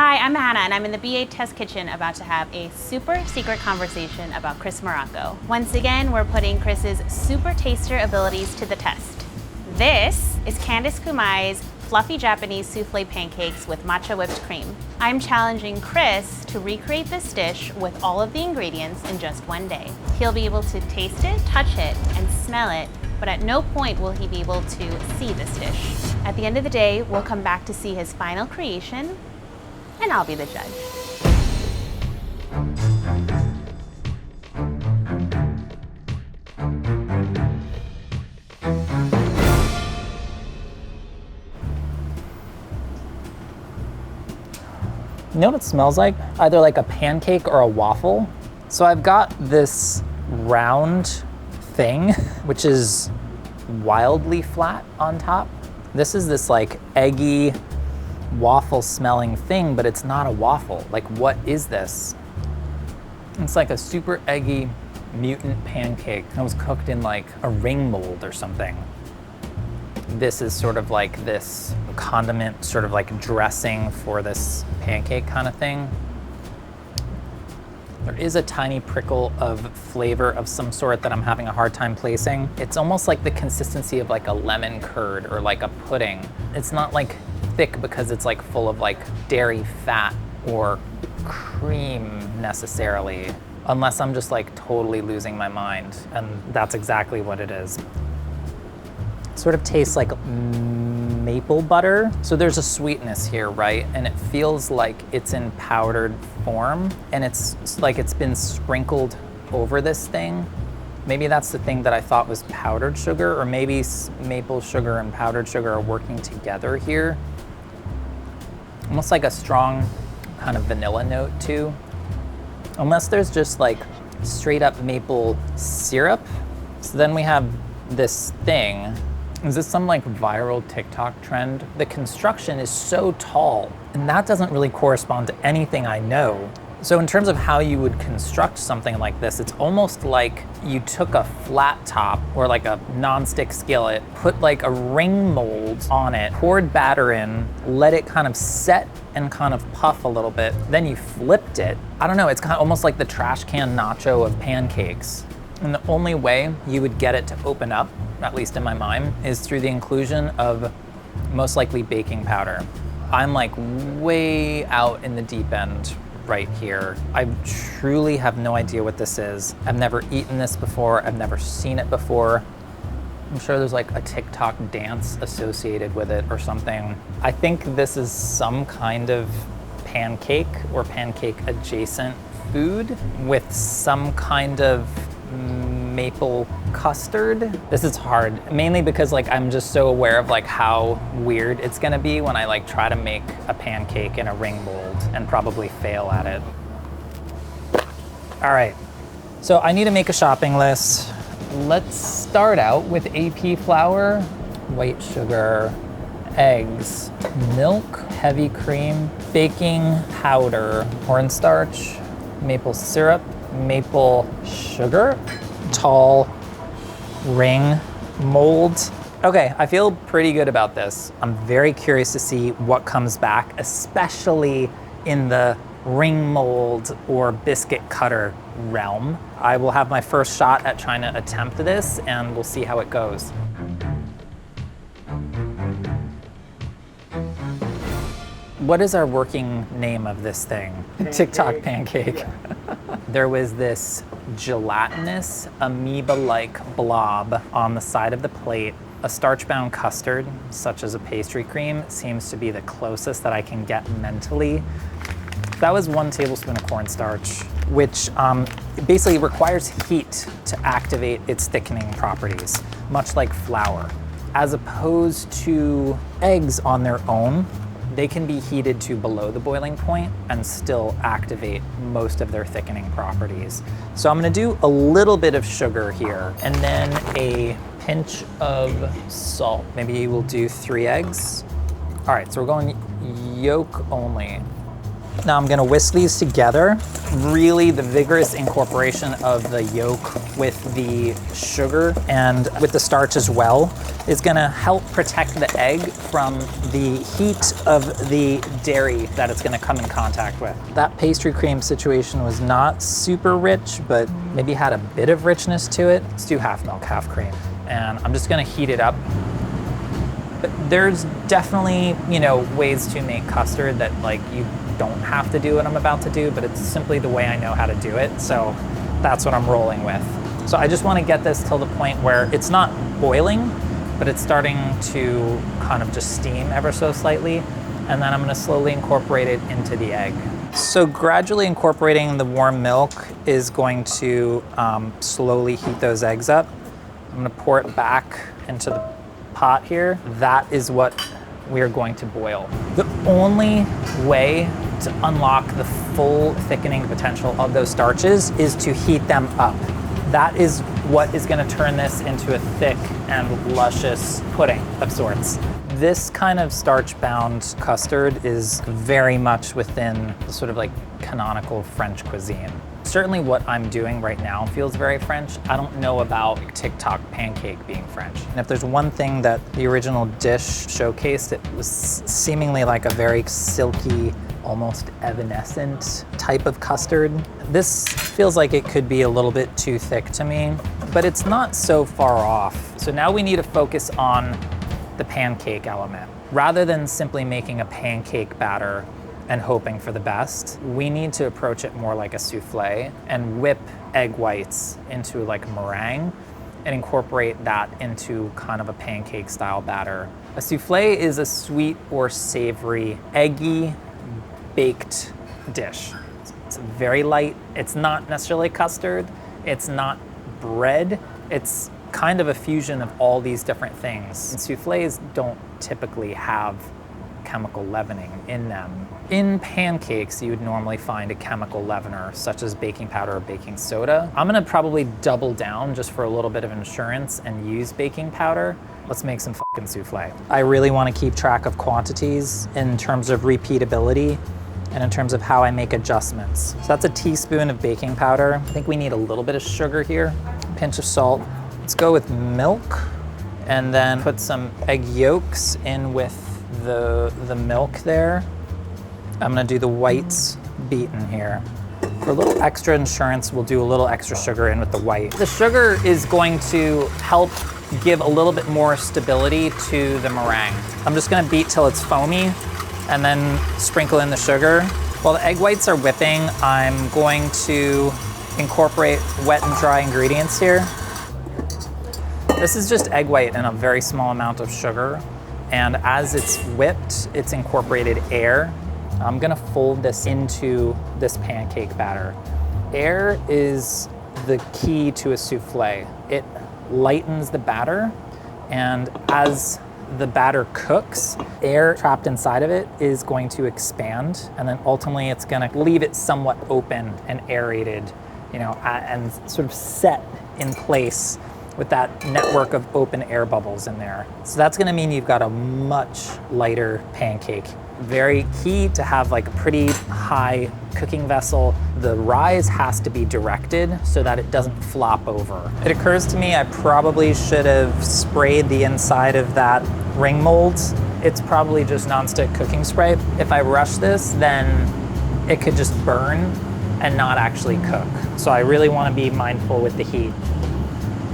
Hi, I'm Hannah, and I'm in the BA Test Kitchen about to have a super secret conversation about Chris Morocco. Once again, we're putting Chris's super taster abilities to the test. This is Candice Kumai's fluffy Japanese soufflé pancakes with matcha whipped cream. I'm challenging Chris to recreate this dish with all of the ingredients in just one day. He'll be able to taste it, touch it, and smell it, but at no point will he be able to see this dish. At the end of the day, we'll come back to see his final creation, and I'll be the judge. You know what it smells like? Either like a pancake or a waffle. So I've got this round thing, which is wildly flat on top. This is this like eggy, waffle smelling thing, but it's not a waffle. Like, what is this? It's like a super eggy mutant pancake that was cooked in like a ring mold or something. This is sort of like this condiment, sort of like dressing for this pancake kind of thing. There is a tiny prickle of flavor of some sort that I'm having a hard time placing. It's almost like the consistency of like a lemon curd or like a pudding. It's not like thick because it's like full of like dairy fat or cream necessarily, unless I'm just like totally losing my mind, and that's exactly what it is. Sort of tastes like maple butter. So there's a sweetness here, right? And it feels like it's in powdered form, and it's like it's been sprinkled over this thing. Maybe that's the thing that I thought was powdered sugar, or maybe maple sugar and powdered sugar are working together here. Almost like a strong kind of vanilla note too. Unless there's just like straight up maple syrup. So then we have this thing. Is this some like viral TikTok trend? The construction is so tall, and that doesn't really correspond to anything I know. So in terms of how you would construct something like this, it's almost like you took a flat top or like a non-stick skillet, put like a ring mold on it, poured batter in, let it kind of set and kind of puff a little bit, then you flipped it. I don't know, it's kind of almost like the trash can nacho of pancakes. And the only way you would get it to open up, at least in my mind, is through the inclusion of most likely baking powder. I'm like way out in the deep end right here. I truly have no idea what this is. I've never eaten this before. I've never seen it before. I'm sure there's like a TikTok dance associated with it or something. I think this is some kind of pancake or pancake adjacent food with some kind of maple custard. This is hard, mainly because like I'm just so aware of like how weird it's gonna be when I like try to make a pancake in a ring mold and probably fail at it. All right, so I need to make a shopping list. Let's start out with AP flour, white sugar, eggs, milk, heavy cream, baking powder, cornstarch, maple syrup, maple sugar, tall ring mold. Okay, I feel pretty good about this. I'm very curious to see what comes back, especially in the ring mold or biscuit cutter realm. I will have my first shot at trying to attempt this, and we'll see how it goes. What is our working name of this thing? TikTok pancake. There was this gelatinous amoeba-like blob on the side of the plate. A starch-bound custard, such as a pastry cream, seems to be the closest that I can get mentally. That was 1 tablespoon of cornstarch, which basically requires heat to activate its thickening properties, much like flour. As opposed to eggs on their own, they can be heated to below the boiling point and still activate most of their thickening properties. So I'm gonna do a little bit of sugar here and then a pinch of salt. Maybe we'll do 3 eggs. All right, so we're going yolk only. Now I'm gonna whisk these together. Really, the vigorous incorporation of the yolk with the sugar and with the starch as well is gonna help protect the egg from the heat of the dairy that it's gonna come in contact with. That pastry cream situation was not super rich, but maybe had a bit of richness to it. Let's do half milk, half cream. And I'm just gonna heat it up. But there's definitely, ways to make custard that like you don't have to do what I'm about to do, but it's simply the way I know how to do it. So that's what I'm rolling with. So I just want to get this till the point where it's not boiling, but it's starting to kind of just steam ever so slightly. And then I'm going to slowly incorporate it into the egg. So gradually incorporating the warm milk is going to slowly heat those eggs up. I'm going to pour it back into the pot here. That is what we are going to boil. The only way to unlock the full thickening potential of those starches is to heat them up. That is what is going to turn this into a thick and luscious pudding of sorts. This kind of starch-bound custard is very much within the sort of like canonical French cuisine. Certainly what I'm doing right now feels very French. I don't know about TikTok pancake being French. And if there's one thing that the original dish showcased, it was seemingly like a very silky, almost evanescent type of custard. This feels like it could be a little bit too thick to me, but it's not so far off. So now we need to focus on the pancake element. Rather than simply making a pancake batter and hoping for the best, we need to approach it more like a soufflé and whip egg whites into like a meringue and incorporate that into kind of a pancake style batter. A soufflé is a sweet or savory, eggy, baked dish. It's very light. It's not necessarily custard. It's not bread. It's kind of a fusion of all these different things. And soufflés don't typically have chemical leavening in them. In pancakes, you would normally find a chemical leavener, such as baking powder or baking soda. I'm gonna probably double down just for a little bit of insurance and use baking powder. Let's make some fucking soufflé. I really wanna keep track of quantities in terms of repeatability and in terms of how I make adjustments. So that's a teaspoon of baking powder. I think we need a little bit of sugar here, a pinch of salt. Let's go with milk and then put some egg yolks in with the milk there. I'm gonna do the whites beaten here. For a little extra insurance, we'll do a little extra sugar in with the white. The sugar is going to help give a little bit more stability to the meringue. I'm just gonna beat till it's foamy and then sprinkle in the sugar. While the egg whites are whipping, I'm going to incorporate wet and dry ingredients here. This is just egg white and a very small amount of sugar. And as it's whipped, it's incorporated air. I'm gonna fold this into this pancake batter. Air is the key to a soufflé. It lightens the batter, and as the batter cooks, air trapped inside of it is going to expand, and then ultimately it's gonna leave it somewhat open and aerated, and sort of set in place with that network of open air bubbles in there. So that's gonna mean you've got a much lighter pancake. Very key to have like a pretty high cooking vessel. The rise has to be directed so that it doesn't flop over. It occurs to me I probably should have sprayed the inside of that ring mold. It's probably just nonstick cooking spray. If I rush this, then it could just burn and not actually cook. So I really wanna be mindful with the heat.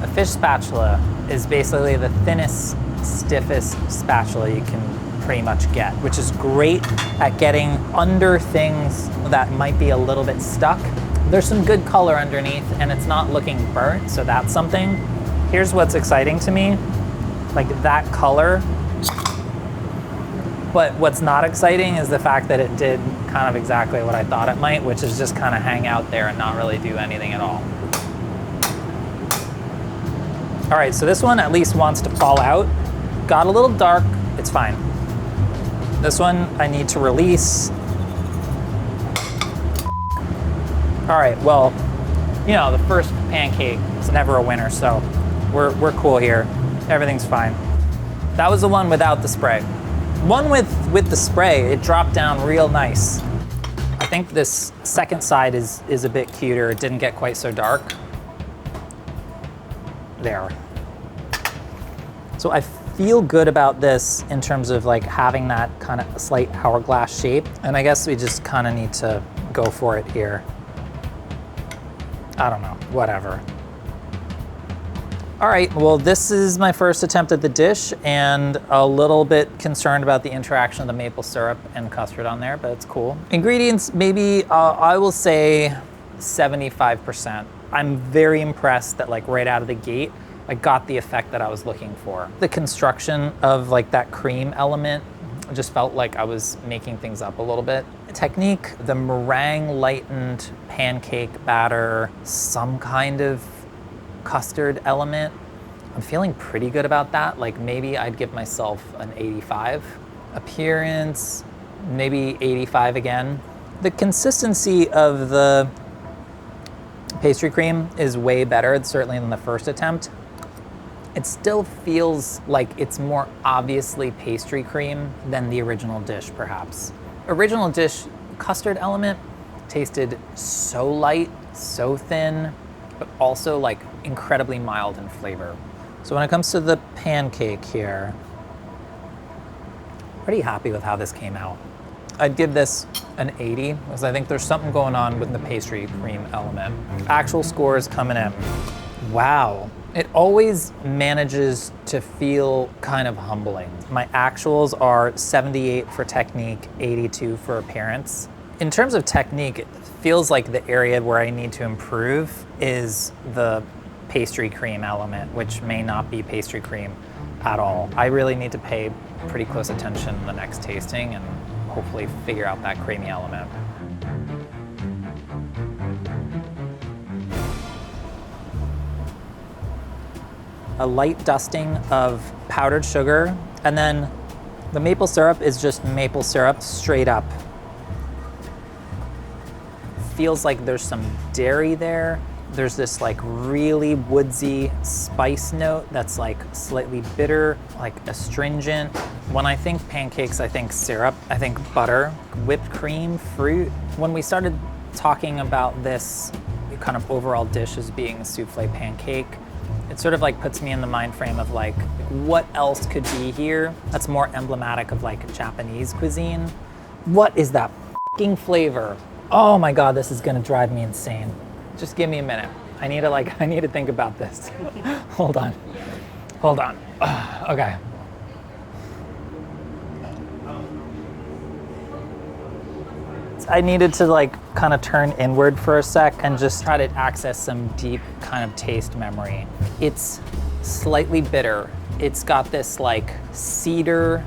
A fish spatula is basically the thinnest, stiffest spatula you can pretty much get, which is great at getting under things that might be a little bit stuck. There's some good color underneath and it's not looking burnt, so that's something. Here's what's exciting to me, like that color. But what's not exciting is the fact that it did kind of exactly what I thought it might, which is just kind of hang out there and not really do anything at all. All right, so this one at least wants to fall out. Got a little dark, it's fine. This one I need to release. All right, well, the first pancake is never a winner, so we're cool here. Everything's fine. That was the one without the spray. One with the spray, it dropped down real nice. think this second side is a bit cuter. It didn't get quite so dark. There. So I feel good about this in terms of like having that kind of slight hourglass shape. And I guess we just kind of need to go for it here. I don't know, whatever. All right, well, this is my first attempt at the dish and a little bit concerned about the interaction of the maple syrup and custard on there, but it's cool. Ingredients, maybe I will say 75%. I'm very impressed that like right out of the gate, I got the effect that I was looking for. The construction of like that cream element just felt like I was making things up a little bit. Technique, the meringue lightened pancake batter, some kind of custard element. I'm feeling pretty good about that. Like maybe I'd give myself an 85. Appearance, maybe 85 again. The consistency of the pastry cream is way better, certainly than the first attempt. It still feels like it's more obviously pastry cream than the original dish, perhaps. Original dish custard element tasted so light, so thin, but also like incredibly mild in flavor. So when it comes to the pancake here, pretty happy with how this came out. I'd give this an 80 because I think there's something going on with the pastry cream element. Actual scores coming in. Wow. It always manages to feel kind of humbling. My actuals are 78 for technique, 82 for appearance. In terms of technique, it feels like the area where I need to improve is the pastry cream element, which may not be pastry cream at all. I really need to pay pretty close attention in the next tasting and hopefully figure out that creamy element. A light dusting of powdered sugar, and then the maple syrup is just maple syrup straight up. Feels like there's some dairy there. There's this like really woodsy spice note that's like slightly bitter, like astringent. When I think pancakes, I think syrup, I think butter, whipped cream, fruit. When we started talking about this kind of overall dish as being a souffle pancake, it sort of like puts me in the mind frame of like, what else could be here that's more emblematic of like Japanese cuisine? What is that fucking flavor? Oh my God, this is gonna drive me insane. Just give me a minute. I need to think about this. Hold on. Okay. I needed to like kind of turn inward for a sec and just try to access some deep kind of taste memory. It's slightly bitter. It's got this like cedar,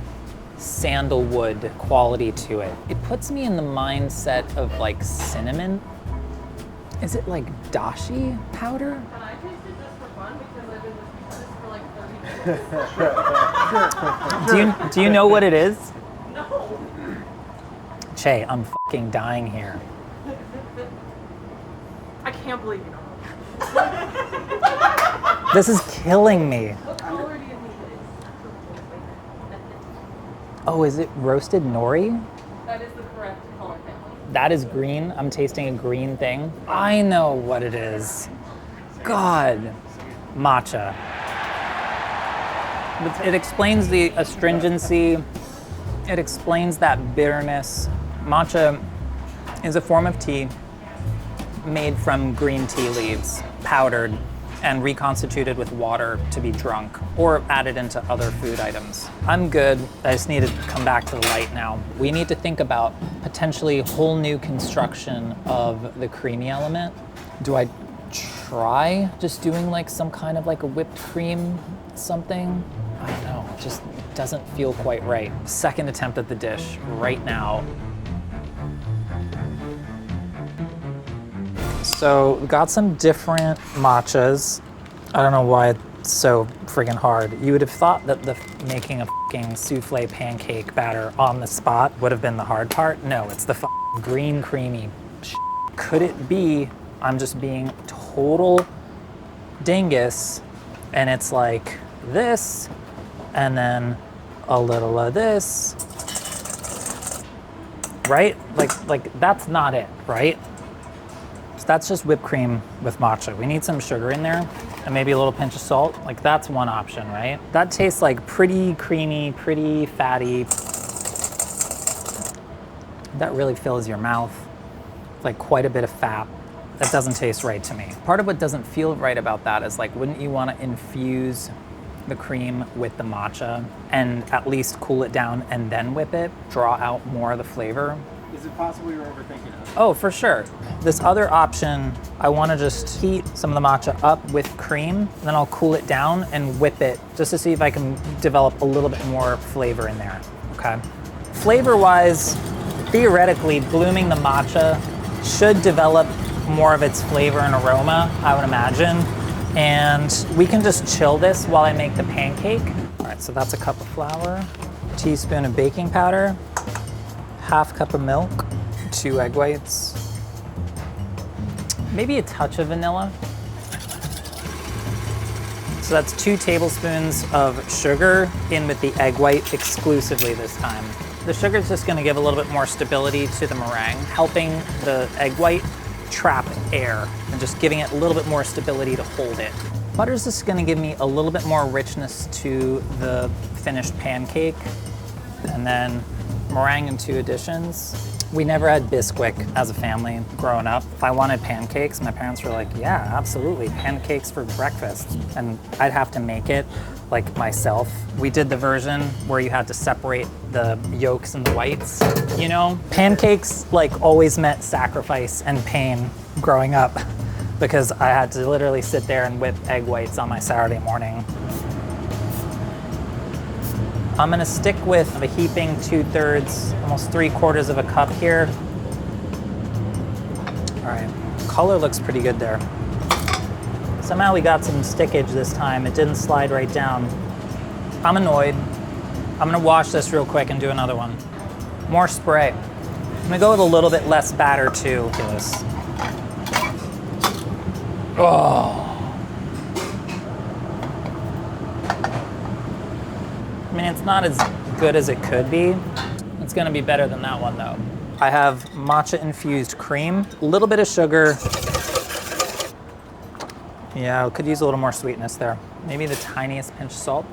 sandalwood quality to it. It puts me in the mindset of like cinnamon. Is it like dashi powder? Can I taste it just for fun because I've been listening to this for like 30 minutes? Do you know what it is? No. Che, I'm fucking dying here. I can't believe you know. This is killing me. What color do you think it is? Oh, is it roasted nori? That is the correct color family. That is green. I'm tasting a green thing. I know what it is. God. Matcha. It explains the astringency. It explains that bitterness. Matcha is a form of tea made from green tea leaves, powdered and reconstituted with water to be drunk or added into other food items. I'm good. I just need to come back to the light now. We need to think about potentially whole new construction of the creamy element. Do I try just doing like some kind of like a whipped cream something? I don't know, it just doesn't feel quite right. Second attempt at the dish right now. So we got some different matchas. I don't know why it's so friggin' hard. You would have thought that the making a fucking souffle pancake batter on the spot would have been the hard part. No, it's the fucking green creamy shit. Could it be I'm just being total dingus and it's like this and then a little of this right? Like that's not it, right? So that's just whipped cream with matcha. We need some sugar in there and maybe a little pinch of salt. Like that's one option, right? That tastes like pretty creamy, pretty fatty. That really fills your mouth. Like quite a bit of fat. That doesn't taste right to me. Part of what doesn't feel right about that is like, wouldn't you want to infuse the cream with the matcha and at least cool it down and then whip it, draw out more of the flavor? Is it possible you're overthinking it? Oh, for sure. This other option, I want to just heat some of the matcha up with cream, then I'll cool it down and whip it just to see if I can develop a little bit more flavor in there, okay? Flavor-wise, theoretically, blooming the matcha should develop more of its flavor and aroma, I would imagine. And we can just chill this while I make the pancake. All right, so that's a cup of flour, a teaspoon of baking powder, half cup of milk, 2 egg whites, maybe a touch of vanilla. So that's 2 tablespoons of sugar in with the egg white exclusively this time. The sugar is just gonna give a little bit more stability to the meringue, helping the egg white trap air and just giving it a little bit more stability to hold it. Butter's just gonna give me a little bit more richness to the finished pancake. And then meringue in 2 additions. We never had Bisquick as a family growing up. If I wanted pancakes, my parents were like, yeah, absolutely, pancakes for breakfast. And I'd have to make it like myself. We did the version where you had to separate the yolks and the whites, you know? Pancakes like always meant sacrifice and pain growing up because I had to literally sit there and whip egg whites on my Saturday morning. I'm gonna stick with a heaping 2/3, almost 3/4 of a cup here. All right, color looks pretty good there. Somehow we got some stickage this time. It didn't slide right down. I'm annoyed. I'm gonna wash this real quick and do another one. More spray. I'm gonna go with a little bit less batter too. Look at this. Oh. I mean, it's not as good as it could be. It's gonna be better than that one though. I have matcha infused cream, a little bit of sugar. Yeah, I could use a little more sweetness there. Maybe the tiniest pinch of salt.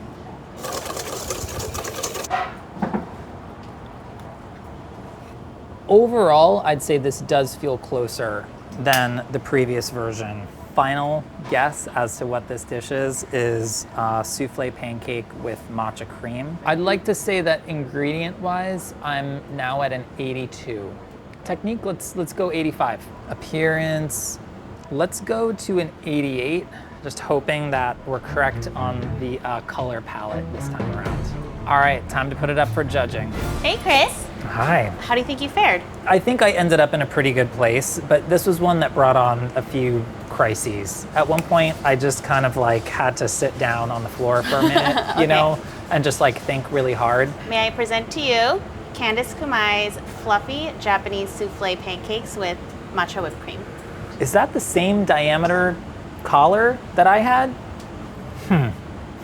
Overall, I'd say this does feel closer than the previous version. Final guess as to what this dish is soufflé pancake with matcha cream. I'd like to say that ingredient-wise, I'm now at an 82. Technique, let's go 85. Appearance, let's go to an 88. Just hoping that we're correct on the color palette this time around. All right, time to put it up for judging. Hey, Chris. Hi. How do you think you fared? I think I ended up in a pretty good place, but this was one that brought on a few crises. At one point, I just kind of like had to sit down on the floor for a minute, Okay. you know, and just like think really hard. May I present to you Candice Kumai's fluffy Japanese soufflé pancakes with matcha whipped cream. Is that the same diameter collar that I had?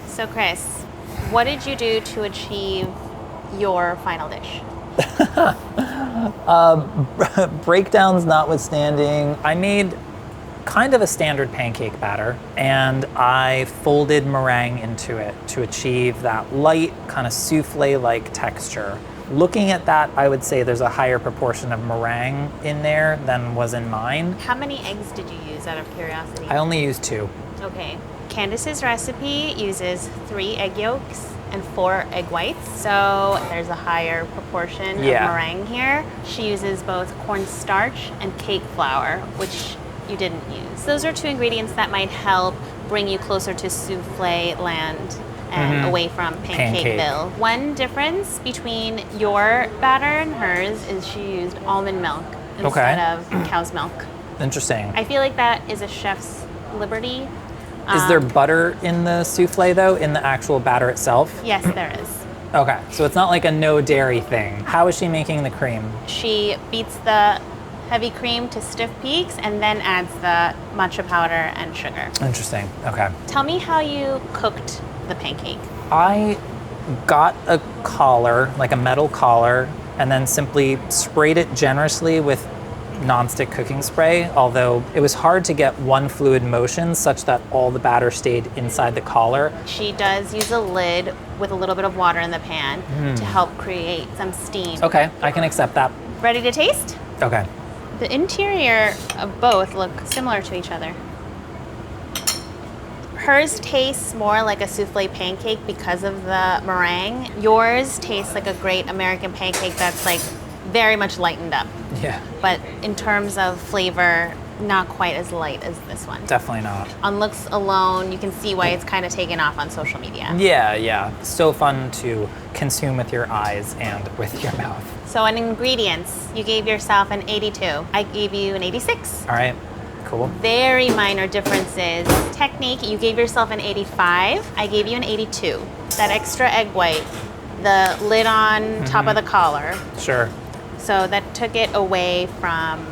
So, Chris, what did you do to achieve your final dish? Breakdowns notwithstanding, I made kind of a standard pancake batter and I folded meringue into it to achieve that light kind of souffle-like texture. Looking at that, I would say there's a higher proportion of meringue in there than was in mine. How many eggs did you use out of curiosity? I only used 2. Okay. Candice's recipe uses 3 egg yolks and 4 egg whites, so there's a higher proportion of meringue here. She uses both cornstarch and cake flour, which you didn't use. Those are 2 ingredients that might help bring you closer to souffle land and away from Pancakeville. One difference between your batter and hers is she used almond milk instead of cow's milk. Interesting. I feel like that is a chef's liberty. Is there butter in the souffle though, in the actual batter itself? Yes, there is. Okay, so it's not like a no dairy thing. How is she making the cream? She beats the heavy cream to stiff peaks and then adds the matcha powder and sugar. Interesting, okay. Tell me how you cooked the pancake. I got a collar, like a metal collar, and then simply sprayed it generously with nonstick cooking spray, although it was hard to get one fluid motion such that all the batter stayed inside the collar. She does use a lid with a little bit of water in the pan to help create some steam. Okay, I can accept that. Ready to taste? Okay. The interior of both look similar to each other. Hers tastes more like a souffle pancake because of the meringue. Yours tastes like a great American pancake that's like very much lightened up. Yeah. But in terms of flavor, not quite as light as this one. Definitely not. On looks alone, you can see why it's kind of taken off on social media. Yeah. So fun to consume with your eyes and with your mouth. So on ingredients, you gave yourself an 82. I gave you an 86. All right, cool. Very minor differences. Technique, you gave yourself an 85. I gave you an 82. That extra egg white, the lid on top of the collar. Sure. So that took it away from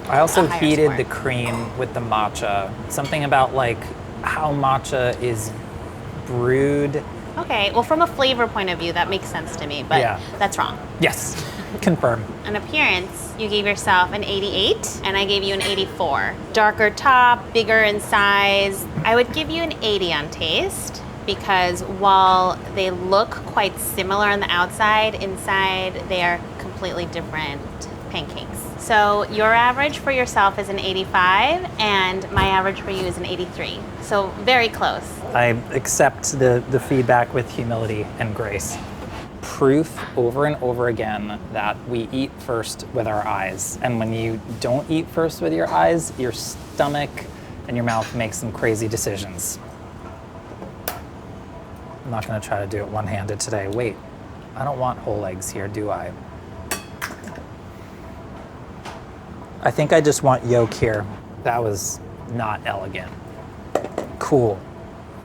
I also a higher heated score. the cream with the matcha. Something about like how matcha is brewed. Okay, well from a flavor point of view, that makes sense to me, but Yeah. that's wrong. Yes, confirm. On appearance, you gave yourself an 88, and I gave you an 84. Darker top, bigger in size. I would give you an 80 on taste, because while they look quite similar on the outside, inside they are completely different pancakes. So your average for yourself is an 85, and my average for you is an 83. So very close. I accept the feedback with humility and grace. Proof over and over again that we eat first with our eyes. And when you don't eat first with your eyes, your stomach and your mouth make some crazy decisions. I'm not gonna try to do it one-handed today. Wait, I don't want whole eggs here, do I? I think I just want yolk here. That was not elegant. Cool.